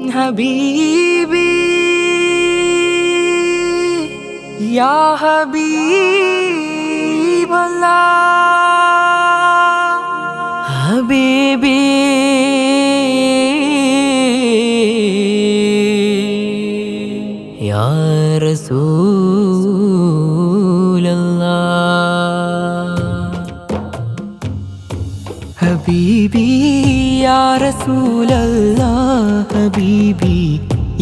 ഹബീബി യാ ഹബീബല്ലാഹ് ഹബീബി യാ റസൂലല്ലാഹ് ഹബീബി യാ റസൂലല്ലാഹ് ഹബീബി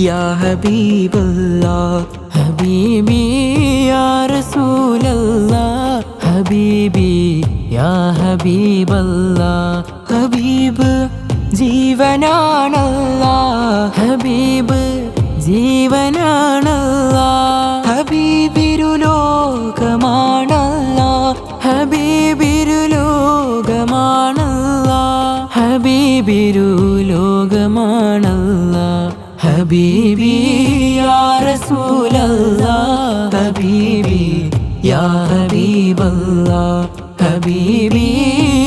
യാ ഹബീബല്ലാഹ് ഹബീബി യാ റസൂലല്ലാഹ് ഹബീബി യാ ഹബീബല്ലാഹ് ഹബീബ് ജീവനാണല്ലാഹ് ഹബീബ് ജീവനാണല്ലാഹ് ഹബീബിരുലോകമാണല്ലാഹ് ഹബീബിരുലോകമാണല്ലാഹ് ഹബീബിരുലോകമാണല്ലാഹ് ഹബീബി യാ റസൂലല്ലാഹ് ഹബീബി യാ ഹബീബല്ലാഹ് ഹബീബി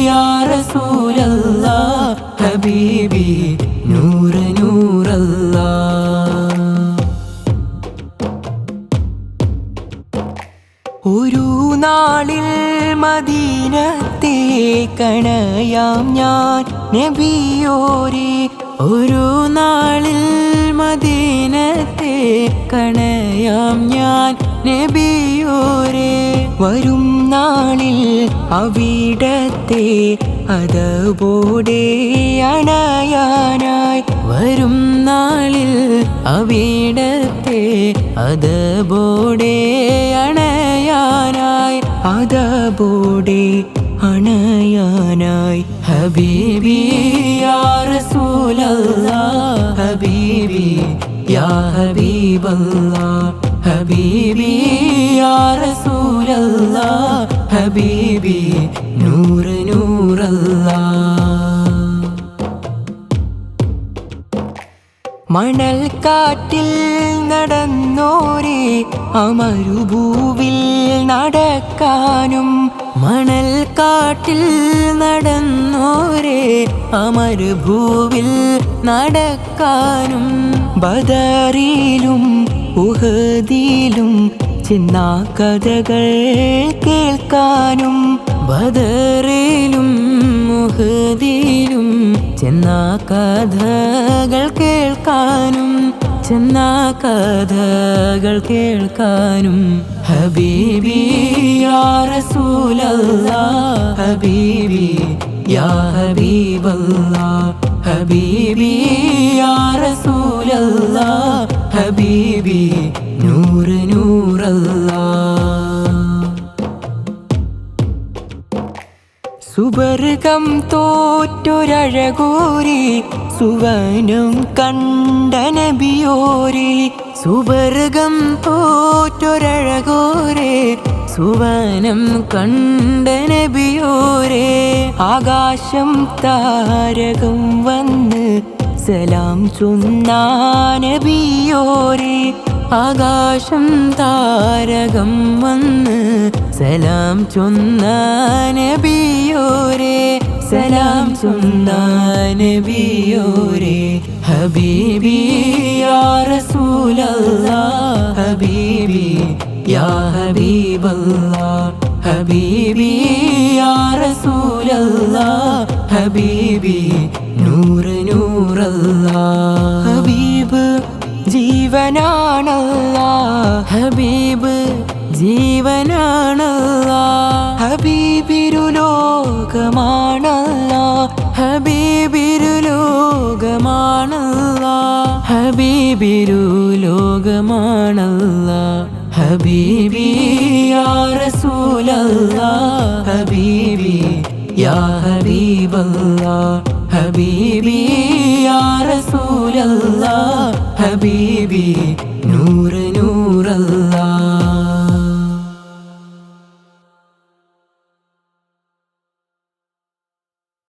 യാ റസൂലല്ലാഹ് ഹബീബി നൂറ് നൂറല്ലാഹ് ഒരു നാളിൽ മദീനത്തേക്കണയാം ഞാൻ നബിയോരേ ഒരു നാളിൽ മദീനത്തേക്കണയാം ഞാൻ നബിയോരേ വരും നാളിൽ അവിടത്തെ അതബോടെ അണയാനായി വരും നാളിൽ അവിടത്തെ അതബോടെ അണയാനായി അതബോടെ അണയാനായി ഹബീബി യാ റസൂലല്ലാഹ് ഹബീബി യാ ഹബീബല്ലാഹ് ഹബീബി യാ റസൂലല്ലാഹ് ഹബീബി നൂറ് നൂറല്ലാഹ് മണൽ കാറ്റിൽ നടന്നോരേ അമരുഭൂവിൽ നടക്കാനും മണൽ കാറ്റിൽ നടന്നോരേ അമരുഭൂവിൽ നടക്കാനും ബദറിലും ഉഹദിലും ചെന്നാ കഥകൾ കേൾക്കാനും ബദറിലും ഉഹദിലും ചെന്നാ കഥകൾ കേൾക്കാനും ചെന്നാ കഥകൾ കേൾക്കാനും ഹബീബി യാ റസൂലല്ലാഹ് ഹബീബി യാ ഹബീബല്ലാഹ് ഹബീബി യാ റസൂലല്ലാഹ് ഹബീബി നൂറ് നൂറല്ലാഹ് സുവർഗം തോറ്റൊരഴകോരേ സുവനം കണ്ട നബിയോരേ സുവർഗം തോറ്റൊരഴകോരേ സുവനം കണ്ട നബിയോരേ ആകാശം താരകം വന്ന് സലാം ചൊന്നാ നബിയോരേ ആകാശം താരകം വന്ന് സലാം ചൊന്ന നബിയോരേ സലാം ചൊന്ന നബിയോരേ ഹബീബി യാ റസൂലല്ലാഹ് ഹബീബി യാ ഹബീബല്ലാഹ് ഹബീബി യാ റസൂലല്ലാഹ് ഹബീബി നൂറ് നൂറല്ലാഹ് ഹബീബ് ജീവനാണല്ലാഹ് ഹബീബ് ജീവനാണല്ലാഹ് ഹബീബിരുലോകമാണല്ലാഹ് ഹബീബിരുലോകമാണല്ലാഹ് ഹബീബിരുലോകമാണല്ലാഹ് ഹബീബി യാ റസൂലല്ലാഹ് ഹബീബി യാ ഹബീബല്ലാഹ് ഹബീബി യാ റസൂലല്ലാഹ് ഹബീബി നൂറ്